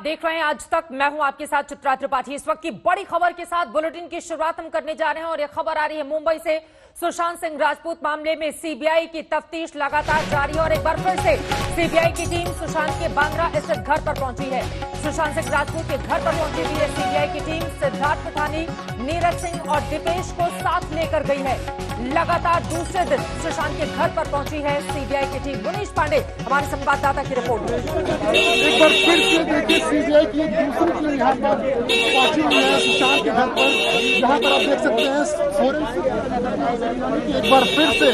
देख रहे हैं आज तक। मैं हूं आपके साथ चित्रा त्रिपाठी। इस वक्त की बड़ी खबर के साथ बुलेटिन की शुरुआत हम करने जा रहे हैं और यह खबर आ रही है मुंबई से। सुशांत सिंह राजपूत मामले में सीबीआई की तफ्तीश लगातार जारी है और एक बार फिर से सीबीआई की टीम सुशांत के बांद्रा स्थित घर पर पहुंची है। सुशांत सिंह राजपूत के घर पर पहुंची हुई है सीबीआई की टीम। सिद्धार्थ पिठानी, नीरज सिंह और दीपेश को साथ लेकर गई है। लगातार दूसरे दिन सुशांत के घर पर पहुंची है सीबीआई की टीम। मुनीश पांडे हमारे संवाददाता की रिपोर्ट। एक बार फिर से देखिए सीबीआई की दूसरी टीम यहाँ पर पहुंची हुई है सुशांत के घर पर। यहाँ पर आप देख सकते हैं फोरेंसिक एक बार फिर से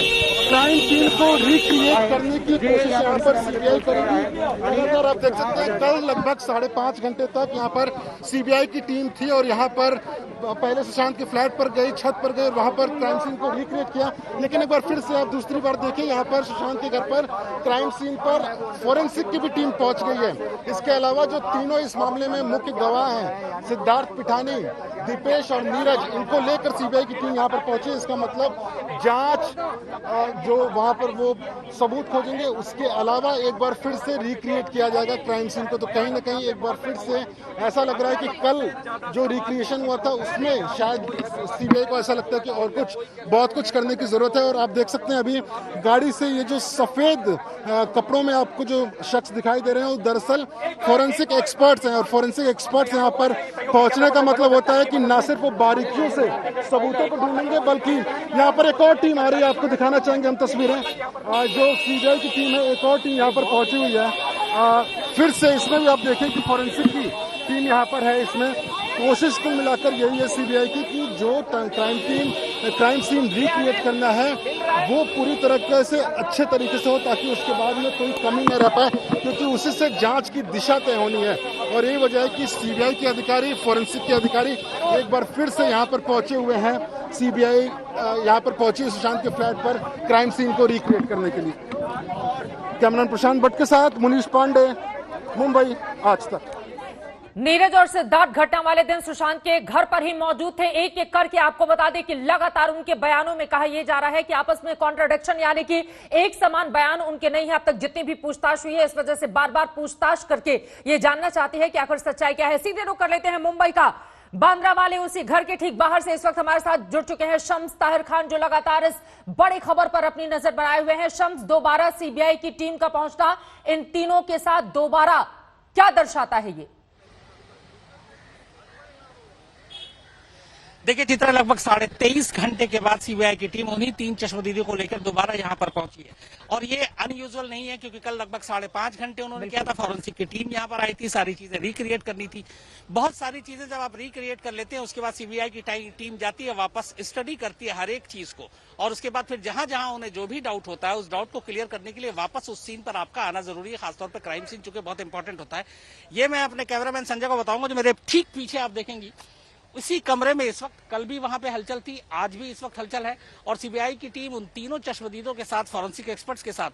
क्राइम सीन को रिक्रिएट करने की कोशिश यहाँ पर सीबीआई करेगी। लगातार आप देख सकते हैं कल लगभग 5.5 घंटे तक यहाँ पर सीबीआई की टीम थी और यहाँ पर पहले सुशांत के फ्लैट पर गई, छत पर गई और वहां पर क्राइम सीन को रिक्रिएट किया। लेकिन एक बार फिर से आप दूसरी बार देखिए यहाँ पर सुशांत के घर पर क्राइम सीन पर फोरेंसिक की भी टीम पहुंच गई है। इसके अलावा जो तीनों इस मामले में मुख्य गवाह हैं, सिद्धार्थ पिठानी, दीपेश और नीरज, इनको लेकर सीबीआई की टीम यहाँ पर पहुंची। इसका मतलब जांच जो वहां पर वो सबूत खोजेंगे, उसके अलावा एक बार फिर से रिक्रिएट किया जाएगा क्राइम सीन को। तो कहीं ना कहीं एक बार फिर से ऐसा लग रहा है कि कल जो रिक्रिएशन हुआ था उसमें शायद सीबीआई को ऐसा लगता है कि और बहुत कुछ करने की जरूरत है। और आप देख सकते हैं अभी गाड़ी से ये जो सफेद कपड़ों में आपको जो शख्स दिखाई दे रहे हैं वो दरअसल फोरेंसिक एक्सपर्ट्स हैं। और फोरेंसिक एक्सपर्ट्स यहाँ पर पहुंचने का मतलब होता है कि न सिर्फ वो बारीकियों से सबूतों को ढूंढेंगे, बल्कि यहाँ पर एक और टीम आ रही है, आपको दिखाना चाहेंगे हम तस्वीरें। जो सीबीआई की टीम है, एक और टीम यहाँ पर पहुंची हुई है। फिर से इसमें भी आप देखें कि फोरेंसिक की टीम यहाँ पर है। इसमें कोशिश कुल मिलाकर यही है सीबीआई की कि जो क्राइम सीन रिक्रिएट करना है वो पूरी तरीके से अच्छे तरीके से हो, ताकि उसके बाद में कोई कमी न रह पाए, क्योंकि उसी से जांच की दिशा तय होनी है। और यही वजह है कि सीबीआई के अधिकारी, फोरेंसिक के अधिकारी एक बार फिर से यहाँ पर पहुंचे हुए हैं। सीबीआई यहाँ पर पहुंची सुशांत के फ्लैट पर क्राइम सीन को रिक्रिएट करने के लिए। कैमरामैन प्रशांत भट्ट के साथ मुनीश पांडे, मुंबई आज तक। नीरज और सिद्धार्थ घटना वाले दिन सुशांत के घर पर ही मौजूद थे। एक एक करके आपको बता दें कि लगातार उनके बयानों में कहा यह जा रहा है कि आपस में कॉन्ट्राडिक्शन, यानी कि एक समान बयान उनके नहीं है। अब तक जितनी भी पूछताछ हुई है, इस वजह से बार बार पूछताछ करके ये जानना चाहती है कि आखिर सच्चाई क्या है। सीधे रुख कर लेते हैं मुंबई का। बांद्रा वाले उसी घर के ठीक बाहर से इस वक्त हमारे साथ जुड़ चुके हैं शम्स ताहिर खान, जो लगातार इस बड़ी खबर पर अपनी नजर बनाए हुए हैं। शम्स, दोबारा सीबीआई की टीम का पहुंचना इन तीनों के साथ दोबारा क्या दर्शाता है ये? देखिए चित्रा, लगभग 23.5 घंटे के बाद सीबीआई की टीम उन्हीं 3 चश्मदीदों को लेकर दोबारा यहां पर पहुंची है। और ये अनयूजुअल नहीं है, क्योंकि कल लगभग 5.5 घंटे उन्होंने किया था। फोरेंसिक की टीम यहां पर आई थी, सारी चीजें रिक्रिएट करनी थी। बहुत सारी चीजें जब आप रिक्रिएट कर लेते हैं, उसके बाद सीबीआई की टीम जाती है वापस, स्टडी करती है हर एक चीज को, और उसके बाद फिर जहां जहां उन्हें जो भी डाउट होता है, उस डाउट को क्लियर करने के लिए वापस उस सीन पर आपका आना जरूरी है। खासतौर पर क्राइम सीन चूंकि बहुत इंपॉर्टेंट होता है। ये मैं अपने कैमरामैन संजय को बताऊंगा, जो मेरे ठीक पीछे आप देखेंगी इसी कमरे में इस वक्त, कल भी वहां पे हलचल थी, आज भी इस वक्त हलचल है। और सीबीआई की टीम उन तीनों चश्मदीदों के साथ, फॉरेंसिक एक्सपर्ट्स के साथ,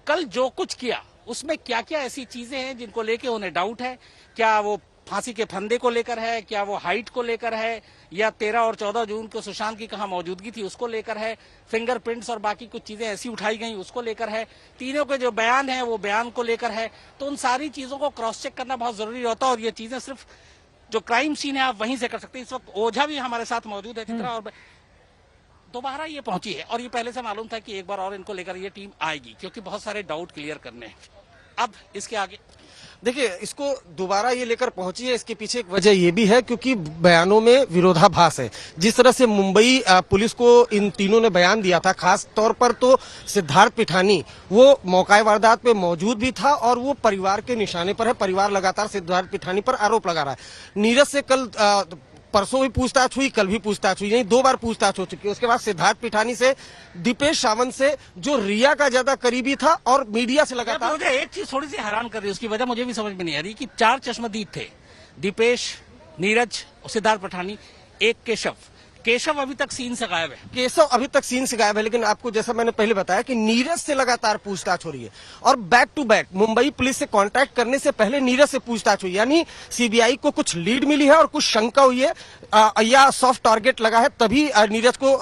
कल जो कुछ किया उसमें क्या क्या ऐसी चीजें हैं जिनको लेके उन्हें डाउट है। क्या वो फांसी के फंदे को लेकर है, क्या वो हाइट को लेकर है, या 13 और 14 जून को सुशांत की कहां मौजूदगी थी उसको लेकर है, फिंगरप्रिंट्स और बाकी कुछ चीजें ऐसी उठाई गई उसको लेकर है, तीनों के जो बयान है वो बयान को लेकर है। तो उन सारी चीजों को क्रॉस चेक करना बहुत जरूरी होता है। और ये चीजें सिर्फ जो क्राइम सीन है आप वहीं से कर सकते हैं। इस वक्त ओझा भी हमारे साथ मौजूद है चित्रा, और दोबारा ये पहुंची है। और ये पहले से मालूम था कि एक बार और इनको लेकर ये टीम आएगी, क्योंकि बहुत सारे डाउट क्लियर करने हैं। अब इसके आगे देखिए, इसको दोबारा ये लेकर पहुंची है, इसके पीछे एक वजह ये भी है क्योंकि बयानों में विरोधाभास है। जिस तरह से मुंबई पुलिस को इन तीनों ने बयान दिया था, खास तौर पर तो सिद्धार्थ पिठानी, वो मौका वारदात पे मौजूद भी था और वो परिवार के निशाने पर है। परिवार लगातार सिद्धार्थ पिठानी पर आरोप लगा रहा है। नीरज से कल परसों भी पूछताछ हुई, कल भी पूछताछ हुई, नहीं 2 बार पूछताछ हो चुकी है। उसके बाद सिद्धार्थ पिठानी से, दीपेश सावंत से, जो रिया का ज्यादा करीबी था, और मीडिया से लगातार। मुझे एक चीज थोड़ी सी हैरान कर रही है, उसकी वजह मुझे भी समझ में नहीं आ रही कि 4 चश्मदीद थे, दीपेश, नीरज और सिद्धार्थ पिठानी, एक केशव, केशव अभी तक सीन से गायब है। केशव अभी तक सीन से गायब है, लेकिन आपको जैसा मैंने पहले बताया कि नीरज से लगातार पूछताछ हो रही है और back to back Mumbai police से कांटेक्ट करने से पहले नीरज से पूछताछ हुई, यानी सीबीआई को कुछ लीड मिली है और कुछ शंका हुई है या सॉफ्ट टारगेट लगा है, तभी नीरज को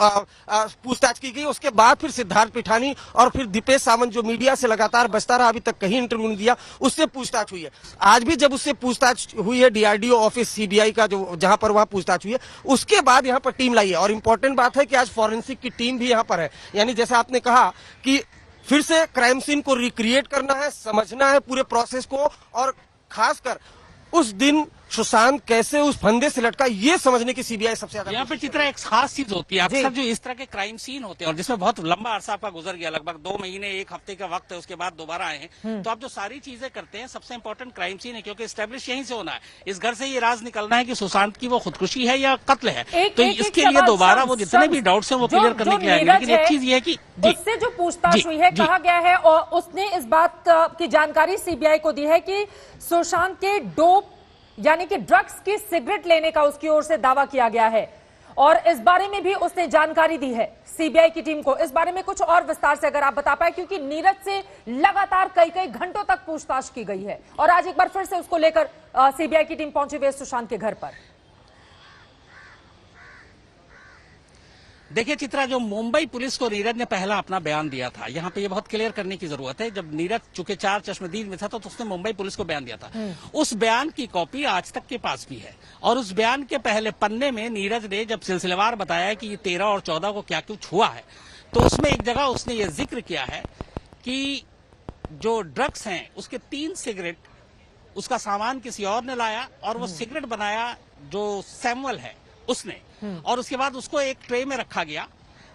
पूछताछ की गई। उसके बाद फिर सिद्धार्थ पिठानी और फिर दीपेश सावंत जो मीडिया से लगातार बचता रहा, अभी तक कहीं इंटरव्यू नहीं दिया, उससे पूछताछ हुई है। आज भी जब उससे पूछताछ हुई है डीआरडीओ ऑफिस सीबीआई का जो जहां पर वहां पूछताछ हुई है, उसके बाद यहां पर टीम लाई है। और इंपॉर्टेंट बात है कि आज फॉरेंसिक की टीम भी यहां पर है, यानी जैसा आपने कहा कि फिर से क्राइम सीन को रिक्रिएट करना है, समझना है पूरे प्रोसेस को, और खासकर उस दिन सुशांत कैसे उस फंदे से लटका, ये समझने की सीबीआई सबसे ज्यादा। यहाँ पे चित्रा एक खास चीज होती है, अक्सर जो इस तरह के क्राइम सीन होते हैं और जिसमें बहुत लंबा अरसा आपका गुजर गया, लगभग 2 महीने 1 हफ्ते का वक्त है, उसके बाद दोबारा आए हैं, तो आप जो सारी चीजें करते हैं, सबसे इंपॉर्टेंट क्राइम सीन है, क्योंकि एस्टेब्लिश यहीं से होना है। इस घर से ये राज निकलना है कि सुशांत की वो खुदकुशी है या कत्ल है, तो इसके लिए दोबारा वो जितने भी डाउट्स है वो क्लियर करने के लिए आएंगे। लेकिन एक चीज ये है कि उससे जो पूछताछ हुई है, कहा गया है और उसने इस बात की जानकारी सीबीआई को दी है कि सुशांत के डोप यानी कि ड्रग्स की सिगरेट लेने का उसकी ओर से दावा किया गया है और इस बारे में भी उसने जानकारी दी है सीबीआई की टीम को। इस बारे में कुछ और विस्तार से अगर आप बता पाए, क्योंकि नीरज से लगातार कई घंटों तक पूछताछ की गई है और आज एक बार फिर से उसको लेकर सीबीआई की टीम पहुंची हुई है सुशांत के घर पर। देखिए चित्रा, जो मुंबई पुलिस को नीरज ने पहला अपना बयान दिया था, यहाँ पे ये बहुत क्लियर करने की जरूरत है। जब नीरज चूंकि 4 चश्मदीद में था तो उसने मुंबई पुलिस को बयान दिया था, उस बयान की कॉपी आज तक के पास भी है और उस बयान के पहले पन्ने में नीरज ने जब सिलसिलेवार बताया कि ये 13 और 14 को क्या कुछ हुआ है, तो उसमें एक जगह उसने ये जिक्र किया है कि जो ड्रग्स हैं उसके 3 सिगरेट, उसका सामान किसी और ने लाया और वो सिगरेट बनाया जो सैमुअल है उसने, और उसके बाद उसको एक ट्रे में रखा गया।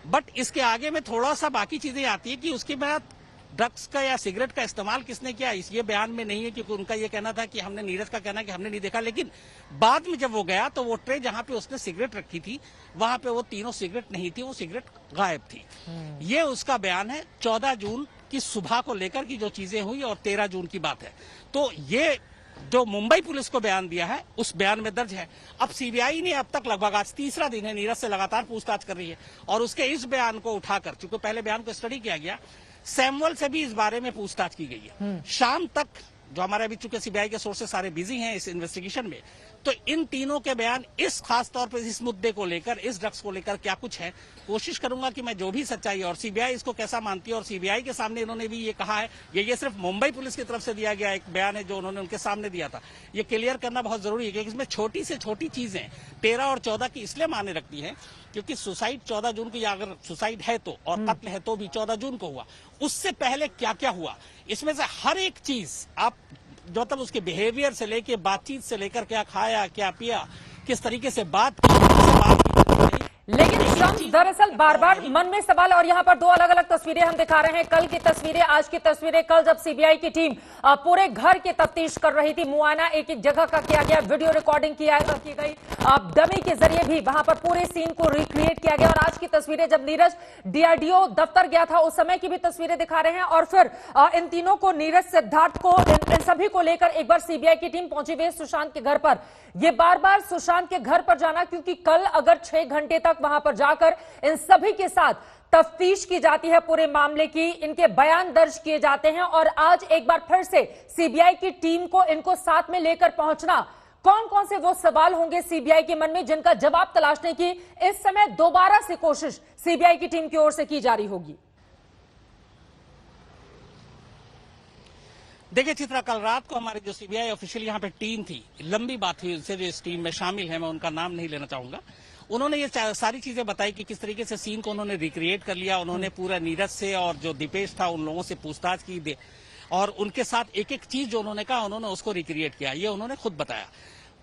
बट इसके आगे में थोड़ा सा बाकी चीजें आती है कि उसके बाद ड्रग्स का या सिगरेट का इस्तेमाल किसने किया, इस ये बयान में नहीं है, क्योंकि उनका ये कहना था कि हमने, नीरज का कहना कि हमने नहीं देखा। लेकिन बाद में जब वो गया तो वो ट्रे जहां पे उसने सिगरेट रखी थी वहां पे वो तीनों सिगरेट नहीं थी, वो सिगरेट गायब थी। ये उसका बयान है 14 जून की सुबह को लेकर की जो चीजें हुई और 13 जून की बात है। तो ये जो मुंबई पुलिस को बयान दिया है उस बयान में दर्ज है। अब सीबीआई ने अब तक लगभग, आज तीसरा दिन है, नीरज से लगातार पूछताछ कर रही है और उसके इस बयान को उठाकर, चूंकि पहले बयान को स्टडी किया गया, सैमुअल से भी इस बारे में पूछताछ की गई है। शाम तक, जो हमारे अभी चूंकि सीबीआई के सोर्सेस सारे बिजी हैं इस इन्वेस्टिगेशन में, तो इन तीनों के बयान इस खास तौर पर इस मुद्दे को लेकर, इस ड्रग्स को लेकर क्या कुछ है, कोशिश करूंगा कि मैं जो भी सच्चाई है और सीबीआई इसको कैसा मानती है, और सीबीआई के सामने इन्होंने भी ये कहा है, ये सिर्फ मुंबई पुलिस की तरफ से दिया गया एक बयान है जो उन्होंने उनके सामने दिया था, ये क्लियर करना बहुत जरूरी है, क्योंकि इसमें छोटी से छोटी चीजें 13 और 14 की इसलिए माने रखती है क्योंकि सुसाइड 14 जून को, या अगर सुसाइड है तो, और कत्ल है तो भी 14 जून को हुआ, उससे पहले क्या क्या हुआ, इसमें से हर एक चीज आप जो तब उसके बिहेवियर से लेके, बातचीत से लेकर, क्या खाया क्या पिया, किस तरीके से बात की, लेकिन दरअसल बार बार मन में सवाल, और यहाँ पर 2 अलग-अलग तस्वीरें हम दिखा रहे हैं, कल की तस्वीरें, आज की तस्वीरें। कल जब सीबीआई की टीम पूरे घर की तफ्तीश कर रही थी, मुआयना एक जगह का किया गया, वीडियो रिकॉर्डिंग की गई, डमी के जरिए भी वहां पर पूरे सीन को रिक्रिएट किया गया। और आज की तस्वीरें जब नीरज डीआरडीओ दफ्तर गया था उस समय की भी तस्वीरें दिखा रहे हैं। और फिर इन तीनों को, नीरज, सिद्धार्थ को, इन सभी को लेकर एक बार सीबीआई की टीम पहुंची हुई सुशांत के घर पर। ये बार बार सुशांत के घर पर जाना, क्योंकि कल अगर 6 घंटे तक वहां पर जाकर इन सभी के साथ तफ्तीश की जाती है पूरे मामले की, इनके बयान दर्ज किए जाते हैं, और आज एक बार फिर से सीबीआई की टीम को इनको साथ में लेकर पहुंचना, कौन कौन से वो सवाल होंगे सीबीआई के मन में जिनका जवाब तलाशने की इस समय दोबारा से कोशिश सीबीआई की टीम की ओर से की जा रही होगी। देखिए चित्रा, कल रात को हमारी जो सीबीआई ऑफिशियल यहाँ पे टीम थी, लंबी बात हुई उनसे जो इस टीम में शामिल है, मैं उनका नाम नहीं लेना चाहूंगा। उन्होंने ये सारी चीजें बताई कि किस तरीके से सीन को उन्होंने रिक्रिएट कर लिया। उन्होंने पूरा नीरज से और जो दीपेश था उन लोगों से पूछताछ की और उनके साथ एक एक चीज जो उन्होंने कहा उन्होंने उसको रिक्रिएट किया, ये उन्होंने खुद बताया।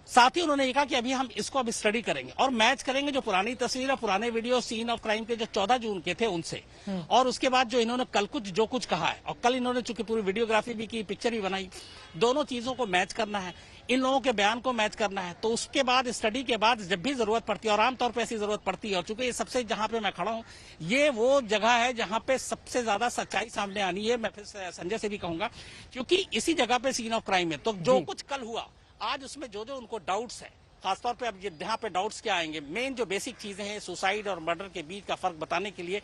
साथ ही उन्होंने ये कहा कि अभी हम इसको अब स्टडी करेंगे और मैच करेंगे जो पुरानी तस्वीर है, पुराने वीडियो सीन ऑफ क्राइम के जो 14 जून के थे उनसे, और उसके बाद जो इन्होंने कल जो कुछ कहा है, और कल इन्होंने चूंकि पूरी वीडियोग्राफी भी की, पिक्चर भी बनाई, दोनों चीजों को मैच करना है, इन लोगों के बयान को मैच करना है। तो उसके बाद स्टडी के बाद जब भी जरूरत पड़ती है, और आमतौर पर ऐसी जरूरत पड़ती है, और चूंकि ये सबसे, जहां पे मैं खड़ा हूं, ये वो जगह है जहां पे सबसे ज्यादा सच्चाई सामने आनी है। मैं फिर संजय से भी कहूंगा, क्योंकि इसी जगह पे सीन ऑफ क्राइम है, तो जो कुछ कल हुआ, आज उसमें जो जो उनको डाउट्स है, खासतौर पे अब यहाँ पे डाउट्स क्या आएंगे, मेन जो बेसिक चीजें हैं सुसाइड और मर्डर के बीच का फर्क बताने के लिए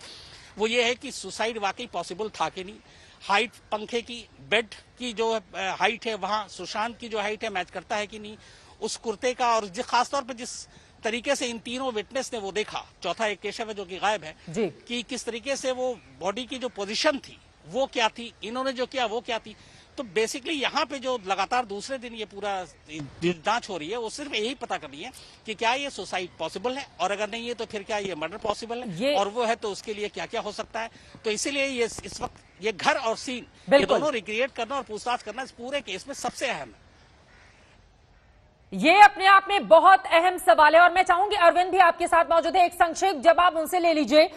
वो ये है कि सुसाइड वाकई पॉसिबल था कि नहीं, हाइट पंखे की, बेड की जो हाइट है वहां सुशांत की जो हाइट है मैच करता है कि नहीं, उस कुर्ते का, और खासतौर पर जिस तरीके से इन तीनों विटनेस ने वो देखा, चौथा एक केशव है जो कि गायब है, कि किस तरीके से वो बॉडी की जो पोजीशन थी वो क्या थी, इन्होंने जो किया वो क्या थी। तो बेसिकली यहाँ पे जो लगातार दूसरे दिन ये पूरा जांच हो रही है वो सिर्फ यही पता करनी है कि क्या ये सुसाइड पॉसिबल है, और अगर नहीं है तो फिर क्या ये मर्डर पॉसिबल है, और वो है तो उसके लिए क्या क्या हो सकता है। तो इसीलिए ये इस वक्त ये घर और सीन ये दोनों रिक्रिएट करना और पूछताछ करना इस पूरे केस में सबसे अहम है। ये अपने आप में बहुत अहम सवाल है और मैं चाहूंगी अरविंद भी आपके साथ मौजूद है, एक संक्षिप्त जवाब उनसे ले लीजिए।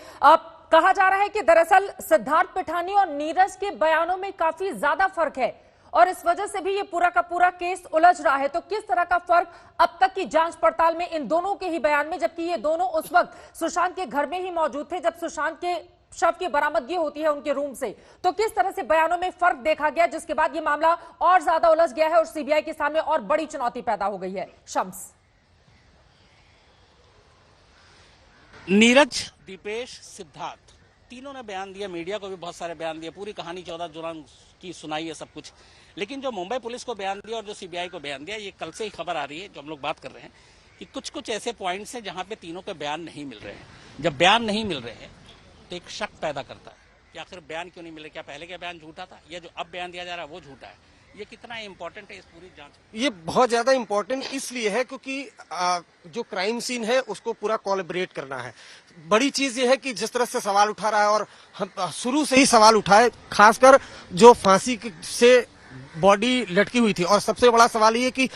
कहा जा रहा है कि दरअसल सिद्धार्थ पिठानी और नीरज के बयानों में काफी ज्यादा फर्क है और इस वजह से भी ये पूरा का पूरा केस उलझ रहा है। तो किस तरह का फर्क अब तक की जांच पड़ताल में इन दोनों के ही बयान में, जबकि ये दोनों उस वक्त सुशांत के घर में ही मौजूद थे जब सुशांत के शव की बरामदगी होती है उनके रूम से, तो किस तरह से बयानों में फर्क देखा गया जिसके बाद ये मामला और ज्यादा उलझ गया है और सीबीआई के सामने और बड़ी चुनौती पैदा हो गई है। शम्स, नीरज, दीपेश, सिद्धार्थ तीनों ने बयान दिया, मीडिया को भी बहुत सारे बयान दिए, पूरी कहानी 14 जुलाई की सुनाई है सब कुछ, लेकिन जो मुंबई पुलिस को बयान दिया और जो सीबीआई को बयान दिया, ये कल से ही खबर आ रही है जो हम लोग बात कर रहे हैं कि कुछ कुछ ऐसे पॉइंट्स हैं जहां पे तीनों के बयान नहीं मिल रहे हैं। जब बयान नहीं मिल रहे हैं तो एक शक पैदा करता है कि आखिर बयान क्यों नहीं मिले, क्या पहले का बयान झूठा था या जो अब बयान दिया जा रहा है वो झूठा है। ये कितना इम्पोर्टेंट है इस पूरी जांच में? ये बहुत ज्यादा इम्पोर्टेंट इसलिए है क्योंकि जो क्राइम सीन है उसको पूरा कोलैबोरेट करना है। बड़ी चीज ये है कि जिस तरह से सवाल उठा रहा है और हम शुरू से ही सवाल उठाए, खासकर जो फांसी से बॉडी लटकी हुई थी, और सबसे बड़ा सवाल ये कि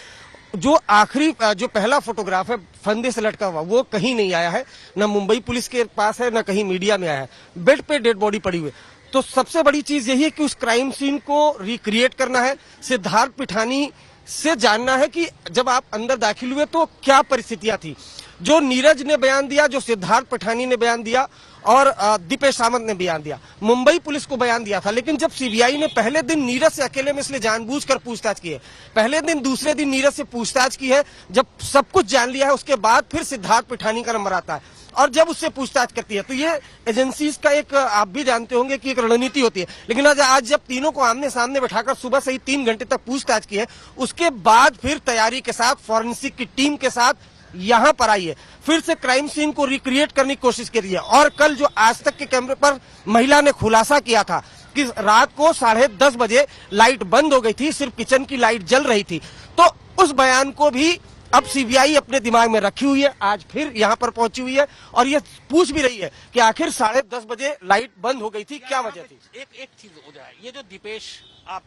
जो आखिरी जो पहला फोटोग्राफ है फंदे से लटका हुआ वो कहीं नहीं आया है, न मुंबई पुलिस के पास है न कहीं मीडिया में आया है, बेड पे डेड बॉडी पड़ी हुई। तो सबसे बड़ी चीज यही है कि उस क्राइम सीन को रिक्रिएट करना है, सिद्धार्थ पिठानी से जानना है कि जब आप अंदर दाखिल हुए तो क्या परिस्थितियां थी। जो नीरज ने बयान दिया, जो सिद्धार्थ पिठानी ने बयान दिया और दीपेश सावंत ने बयान दिया, मुंबई पुलिस को बयान दिया था, लेकिन जब सीबीआई ने पहले दिन नीरज से अकेले में इसलिए जानबूझकर पूछताछ की है, पहले दिन दूसरे दिन नीरज से पूछताछ की है, जब सब कुछ जान लिया है उसके बाद फिर सिद्धार्थ पिठानी का नंबर आता है और जब उससे पूछताछ करती है। तो ये एजेंसीज का एक, आप भी जानते होंगे कि एक रणनीति होती है, लेकिन आज जब तीनों को आमने सामने बैठाकर सुबह से ही 3 घंटे तक पूछताछ की है, उसके बाद फिर तैयारी के साथ फॉरेंसिक की टीम के साथ यहाँ पर आई है, फिर से क्राइम सीन को रिक्रिएट करने की कोशिश करी है। और कल जो आज तक के कैमरे पर महिला ने खुलासा किया था कि रात को 10:30 बजे लाइट बंद हो गई थी, सिर्फ किचन की लाइट जल रही थी, तो उस बयान को भी अब सीबीआई अपने दिमाग में रखी हुई है, आज फिर यहाँ पर पहुंची हुई है और ये पूछ भी रही है कि आखिर 10:30 बजे लाइट बंद हो गई थी, क्या वजह थी। एक चीज हो जाए, ये जो दीपेश, आप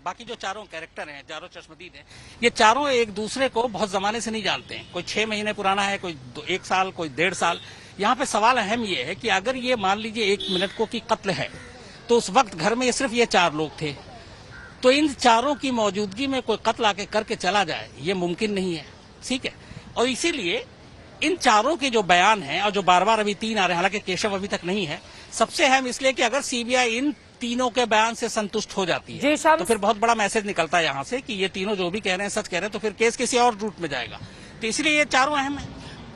बाकी जो चारों कैरेक्टर हैं, चारों चश्मदीद हैं, ये चारों एक दूसरे को बहुत जमाने से नहीं जानते हैं, कोई 6 महीने पुराना है, कोई 1 साल, कोई 1.5 साल। यहाँ पे सवाल अहम ये है कि अगर ये मान लीजिए 1 मिनट को की कत्ल है तो उस वक्त घर में सिर्फ ये 4 लोग थे, तो इन चारों की मौजूदगी में कोई कत्ल आके करके चला जाए ये मुमकिन नहीं है, ठीक है। और इसीलिए इन चारों के जो बयान हैं और जो बार बार अभी 3 आ रहे हैं, हालांकि केशव अभी तक नहीं है, सबसे अहम इसलिए कि अगर सीबीआई इन तीनों के बयान से संतुष्ट हो जाती है तो फिर बहुत बड़ा मैसेज निकलता है यहाँ से कि ये तीनों जो भी कह रहे हैं सच कह रहे हैं, तो फिर केस किसी और रूट में जाएगा। तो इसलिए ये चारों अहम है,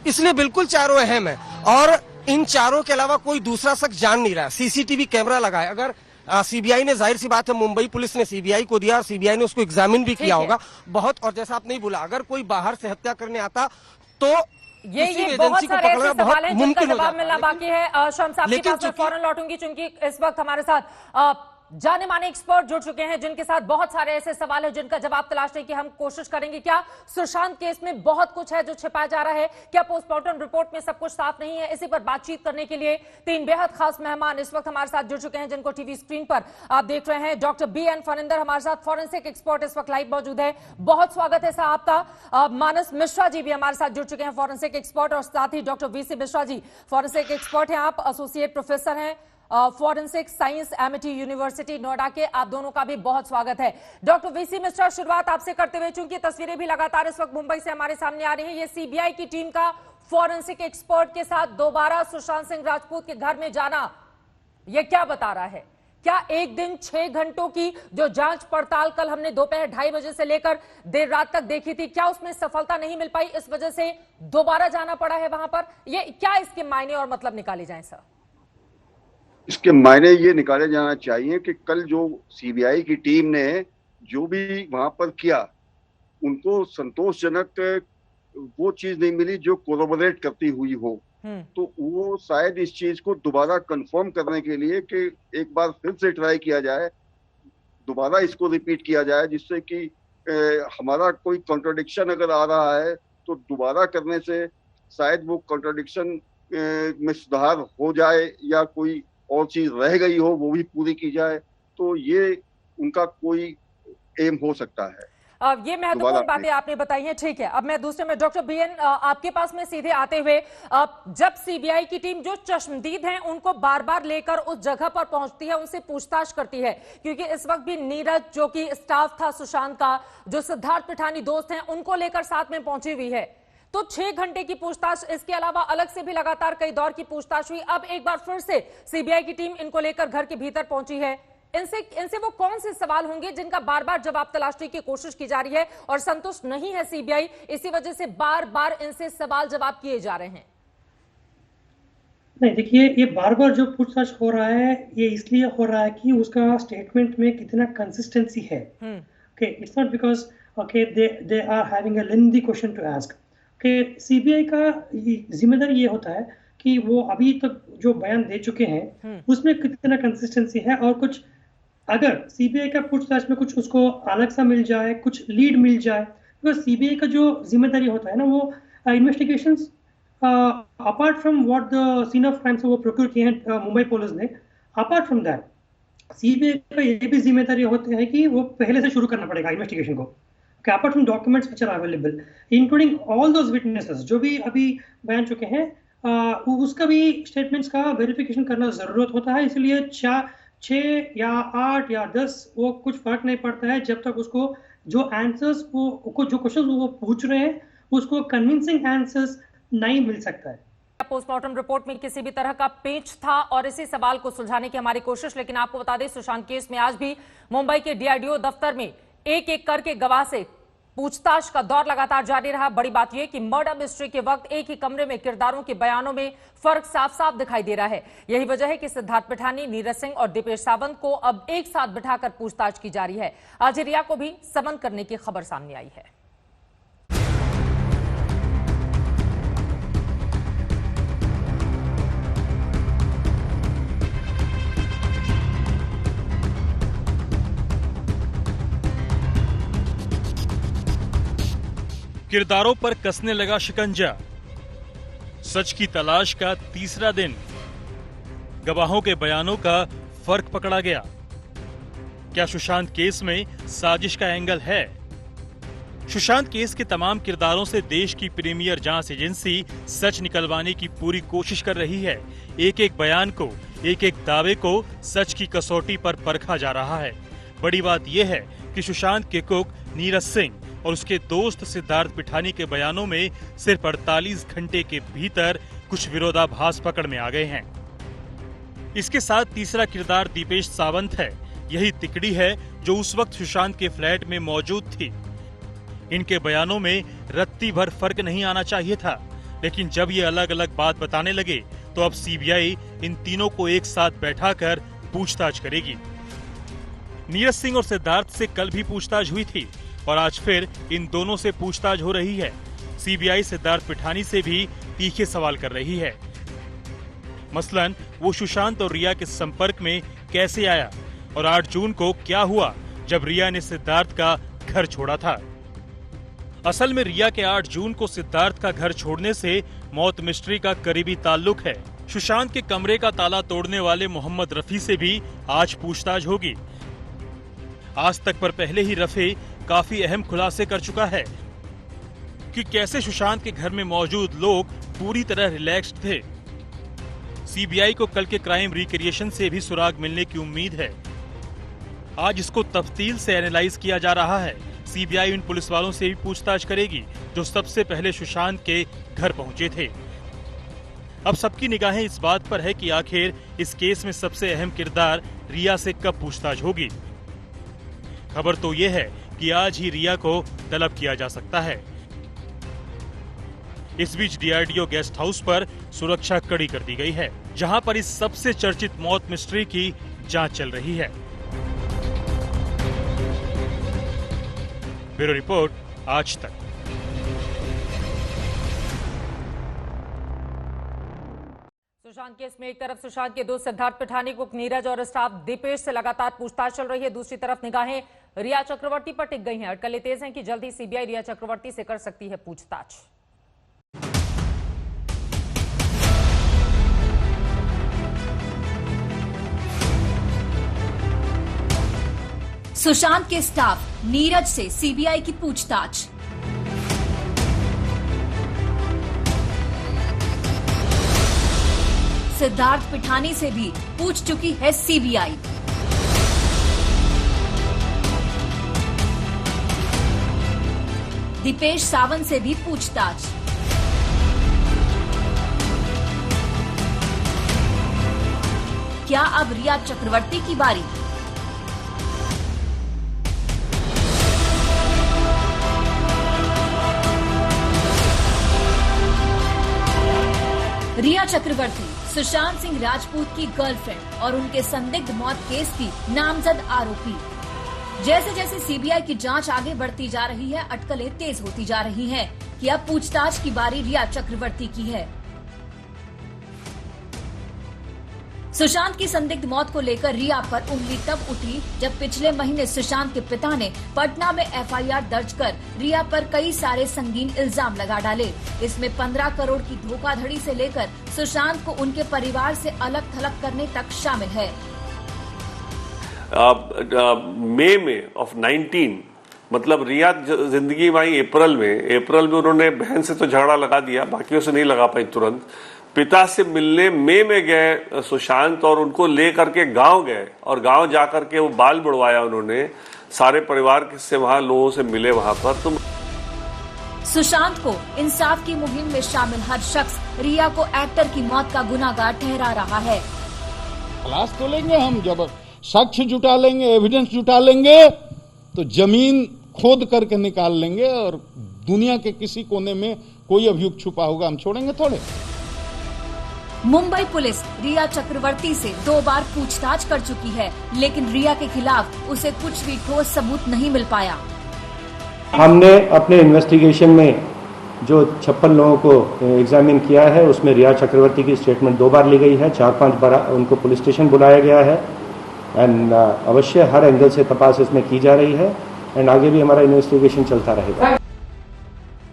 इसलिए बिल्कुल चारों अहम है और इन चारों के अलावा कोई दूसरा शख्स जान नहीं रहा। सीसीटीवी कैमरा लगा है, अगर सीबीआई ने, जाहिर सी बात है मुंबई पुलिस ने सीबीआई को दिया और सीबीआई ने उसको एग्जामिन भी किया होगा बहुत, और जैसा आपने बोला अगर कोई बाहर से हत्या करने आता तो ये बहुत सारे ऐसे सवाल हैं जिनका जवाब मिलना बाकी है। शम्स, आपके पास मैं फौरन लौटूंगी क्योंकि इस वक्त हमारे साथ जाने माने एक्सपर्ट जुड़ चुके हैं जिनके साथ बहुत सारे ऐसे सवाल हैं जिनका जवाब तलाशने की हम कोशिश करेंगे। क्या सुशांत केस में बहुत कुछ है जो छिपाया जा रहा है, क्या पोस्टमार्टम रिपोर्ट में सब कुछ साफ नहीं है, इसी पर बातचीत करने के लिए 3 बेहद खास मेहमान इस वक्त हमारे साथ जुड़ चुके हैं जिनको टीवी स्क्रीन पर आप देख रहे हैं। डॉक्टर BN फनिंदर हमारे साथ फॉरेंसिक एक्सपर्ट इस वक्त लाइव मौजूद है, बहुत स्वागत है साहब आपका। मानस मिश्रा जी भी हमारे साथ जुड़ चुके हैं, फॉरेंसिक एक्सपर्ट, और साथ ही doctor VC Mishra ji forensic expert हैं, आप एसोसिएट प्रोफेसर हैं forensic science Amity university Noida के, आप दोनों का भी बहुत स्वागत है। डॉक्टर VC मिश्रा, शुरुआत आपसे करते हुए, चूंकि तस्वीरें भी लगातार इस वक्त मुंबई से हमारे सामने आ रही हैं, ये सीबीआई की टीम का फॉरेंसिक एक्सपर्ट के साथ दोबारा सुशांत सिंह राजपूत के घर में जाना, ये क्या बता रहा है? क्या एक दिन 6 घंटों की जो जांच पड़ताल कल हमने दोपहर 2:30 बजे से लेकर देर रात तक देखी थी, क्या उसमें सफलता नहीं मिल पाई, इस वजह से दोबारा जाना पड़ा है वहां पर? ये क्या इसके मायने और मतलब निकाले जाएं सर? इसके मायने ये निकाले जाना चाहिए कि कल जो सीबीआई की टीम ने जो भी वहां पर किया, उनको संतोषजनक वो चीज नहीं मिली जो कोरोबोरेट करती हुई हो। तो वो शायद इस चीज को दोबारा कंफर्म करने के लिए कि एक बार फिर से ट्राई किया जाए, दोबारा इसको रिपीट किया जाए, जिससे कि हमारा कोई कॉन्ट्रडिक्शन अगर आ रहा है तो दोबारा करने से शायद वो कॉन्ट्रडिक्शन में सुधार हो जाए, या कोई और चीज रह गई हो वो भी पूरी की जाए। तो ये उनका कोई एम हो सकता है। ये महत्वपूर्ण बातें आपने बताई हैं। ठीक है, अब मैं दूसरे में डॉक्टर बीएन आपके पास में सीधे आते हुए, जब सीबीआई की टीम जो चश्मदीद हैं उनको बार बार लेकर उस जगह पर पहुंचती है, उनसे पूछताछ करती है, क्योंकि इस वक्त भी नीरज जो कि स्टाफ था सुशांत का, जो सिद्धार्थ पिठानी दोस्त हैं, उनको लेकर साथ में पहुंची हुई है, तो 6 घंटे की पूछताछ, इसके अलावा अलग से भी लगातार कई दौर की पूछताछ हुई। अब एक बार फिर से सीबीआई की टीम इनको लेकर घर के भीतर पहुंची है। इनसे वो कौन से सवाल होंगे जिनका बार बार जवाब तलाशने की कोशिश की जा रही है और संतुष्ट नहीं है सीबीआई, इसी वजह से बार बार इनसे सवाल जवाब किए जा रहे हैं? नहीं, देखिए, ये बार बार जो पूछताछ हो रहा है ये इसलिए हो रहा है कि उसका स्टेटमेंट में कितना कंसिस्टेंसी है। Okay, it's not because okay they are having a lengthy question to ask. Okay, CBI का जिम्मेदारी ये होता है कि वो अभी तक जो बयान दे चुके हैं उसमें कितना कंसिस्टेंसी है, और कुछ अगर सीबीआई का पूछताछ में कुछ उसको अलग सा मिल जाए, कुछ लीड मिल जाए, तो सीबीआई का जो जिम्मेदारी होता है ना, वो investigations apart from what the scene of crimes वो प्रोक्योर किए हैं मुंबई पुलिस ने, अपार्ट फ्रॉम दैट सीबीआई का ये भी जिम्मेदारी होती है कि वो पहले से शुरू करना पड़ेगा इन्वेस्टिगेशन को। Apart from documents which are available, including all those witnesses जो भी अभी बयान चुके हैं, उसका भी स्टेटमेंट्स का वेरिफिकेशन करना जरूरत होता है। इसलिए 6 या 8 या 10 वो कुछ फर्क नहीं पड़ता है, जब तक उसको जो आंसर्स वो जो क्वेश्चन वो पूछ रहे हैं उसको कन्विंसिंग आंसर्स नहीं मिल सकता है। पोस्टमार्टम रिपोर्ट में किसी भी तरह का पेच था और इसी सवाल को सुलझाने की हमारी कोशिश, लेकिन आपको बता दें सुशांत केस में आज भी मुंबई के डीआरडीओ दफ्तर में एक एक करके गवाह से पूछताछ का दौर लगातार जारी रहा। बड़ी बात यह कि मर्डर मिस्ट्री के वक्त एक ही कमरे में किरदारों के बयानों में फर्क साफ साफ दिखाई दे रहा है। यही वजह है कि सिद्धार्थ पिठानी, नीरज सिंह और दीपेश सावंत को अब एक साथ बिठाकर पूछताछ की जा रही है। आज रिया को भी समन करने की खबर सामने आई है। किरदारों पर कसने लगा शिकंजा, सच की तलाश का तीसरा दिन, गवाहों के बयानों का फर्क पकड़ा गया। क्या सुशांत केस में साजिश का एंगल है? सुशांत केस के तमाम किरदारों से देश की प्रीमियर जांच एजेंसी सच निकलवाने की पूरी कोशिश कर रही है। एक एक बयान को, एक एक दावे को सच की कसौटी पर परखा जा रहा है। बड़ी बात यह है कि सुशांत के कुक नीरज सिंह और उसके दोस्त सिद्धार्थ पिठानी के बयानों में सिर्फ 48 घंटे के भीतर कुछ विरोधाभास पकड़ में आ गए हैं। इसके साथ तीसरा किरदार दीपेश सावंत है। यही तिकड़ी है जो उस वक्त सुशांत के फ्लैट में मौजूद थी। इनके बयानों में रत्ती भर फर्क नहीं आना चाहिए था, लेकिन जब ये अलग अलग बात बताने लगे तो अब सीबीआई इन तीनों को एक साथ बैठाकर पूछताछ करेगी। नीरज सिंह और सिद्धार्थ से कल भी पूछताछ हुई थी और आज फिर इन दोनों से पूछताछ हो रही है। सीबीआई सिद्धार्थ पिठानी से भी तीखे सवाल कर रही है। मसलन वो सुशांत और रिया के संपर्क में कैसे आया और 8 जून को क्या हुआ जब रिया ने सिद्धार्थ का घर छोड़ा था। असल में रिया के 8 जून को सिद्धार्थ का घर छोड़ने से मौत मिस्ट्री का करीबी ताल्लुक है। सुशांत के कमरे का ताला तोड़ने वाले मोहम्मद रफी से भी आज पूछताछ होगी। आज तक पर पहले ही रफी काफी अहम खुलासे कर चुका है कि कैसे सुशांत के घर में मौजूद लोग पूरी तरह रिलैक्स्ड थे। सीबीआई को कल के क्राइम रिक्रिएशन से भी सुराग मिलने की उम्मीद है। आज इसको तफसील से एनालाइज किया जा रहा है। सीबीआई उन पुलिस वालों से भी पूछताछ करेगी जो सबसे पहले सुशांत के घर पहुंचे थे। अब सबकी निगाहें इस बात पर है कि आखिर इस केस में सबसे अहम किरदार रिया से कब पूछताछ होगी। खबर तो ये है कि आज ही रिया को तलब किया जा सकता है। इस बीच डीआरडीओ गेस्ट हाउस पर सुरक्षा कड़ी कर दी गई है, जहां पर इस सबसे चर्चित मौत मिस्ट्री की जांच चल रही है। ब्यूरो रिपोर्ट, आज तक। सुशांत केस में एक तरफ सुशांत के दोस्त सिद्धार्थ पिठानी को नीरज और स्टाफ दीपेश से लगातार पूछताछ चल रही है, दूसरी तरफ निगाहें रिया चक्रवर्ती पर टिक गई हैं। अटकलें तेज हैं कि जल्द ही सीबीआई रिया चक्रवर्ती से कर सकती है पूछताछ। सुशांत के स्टाफ नीरज से सीबीआई की पूछताछ। सिद्धार्थ पिठानी से भी पूछ चुकी है सीबीआई। दीपेश सावंत से भी पूछताछ। क्या अब रिया चक्रवर्ती की बारी? रिया चक्रवर्ती सुशांत सिंह राजपूत की गर्लफ्रेंड और उनके संदिग्ध मौत केस की नामजद आरोपी। जैसे जैसे सीबीआई की जांच आगे बढ़ती जा रही है, अटकलें तेज होती जा रही हैं कि अब पूछताछ की बारी रिया चक्रवर्ती की है। सुशांत की संदिग्ध मौत को लेकर रिया पर उंगली तब उठी जब पिछले महीने सुशांत के पिता ने पटना में एफआईआर दर्ज कर रिया पर कई सारे संगीन इल्जाम लगा डाले। इसमें 15 करोड़ की धोखाधड़ी से लेकर सुशांत को उनके परिवार से अलग थलग करने तक शामिल है। मई में ऑफ 19 मतलब रिया जिंदगी में आई अप्रैल में उन्होंने बहन से तो झगड़ा लगा दिया, बाकियों से नहीं लगा पाई तुरंत। पिता से मिलने मई में गए सुशांत और उनको ले करके गांव गए और गांव जाकर के वो बाल बढ़वाया उन्होंने, सारे परिवार से वहां लोगों से मिले वहां पर। सुशांत को इंसाफ की मुहिम में शामिल हर शख्स रिया को एक्टर की मौत का गुनाहगार ठहरा रहा है। खलास तो लेंगे हम, जब साक्ष्य जुटा लेंगे, एविडेंस जुटा लेंगे तो जमीन खोद करके निकाल लेंगे और दुनिया के किसी कोने में कोई अभियुक्त छुपा होगा हम छोड़ेंगे थोड़े। मुंबई पुलिस रिया चक्रवर्ती से 2 बार पूछताछ कर चुकी है, लेकिन रिया के खिलाफ उसे कुछ भी ठोस सबूत नहीं मिल पाया। हमने अपने इन्वेस्टिगेशन में जो 56 लोगों को एग्जामिन किया है उसमें रिया चक्रवर्ती की स्टेटमेंट 2 बार ली गई है, 4-5 बार उनको पुलिस स्टेशन बुलाया गया है एंड अवश्य हर एंगल से तपास इसमें की जा रही है एंड आगे भी हमारा इन्वेस्टिगेशन चलता रहेगा।